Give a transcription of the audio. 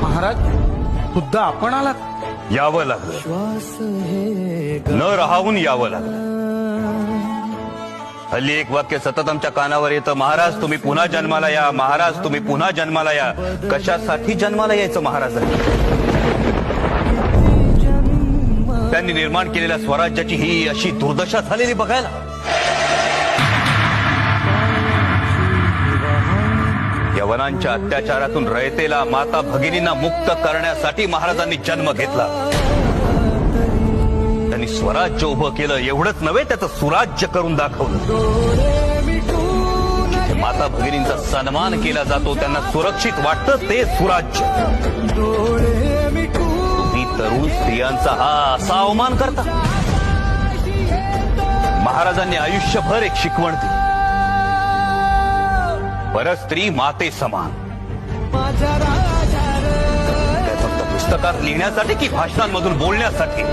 महाराज खुद्द आपण आलात? यावं लागलं, न राहून यावं लागलं. हल्ली एक वाक्य सतत आमच्या कानावर येतं, महाराज तुम्ही पुन्हा जन्माला या, महाराज तुम्ही पुन्हा जन्माला या. कशासाठी जन्माला यायचं महाराजांनी? त्यांनी निर्माण केलेल्या स्वराज्याची ही अशी दुर्दशा झालेली बघायला. यवनांच्या अत्याचारातून रयतेला, माता भगिनींना मुक्त करण्यासाठी महाराजांनी जन्म घेतला. त्यांनी स्वराज्य उभं केलं, एवढंच नव्हे त्याचं सुराज्य करून दाखवलं. जिथे माता भगिनींचा सन्मान केला जातो, त्यांना सुरक्षित वाटतं ते सुराज्य. तुम्ही तरुण स्त्रियांचा हा असा अवमान करता. महाराजांनी आयुष्यभर एक शिकवण दिली, परस्त्री माते समान. काय फक्त पुस्तकात लिहिण्यासाठी की भाषणांमधून बोलण्यासाठी?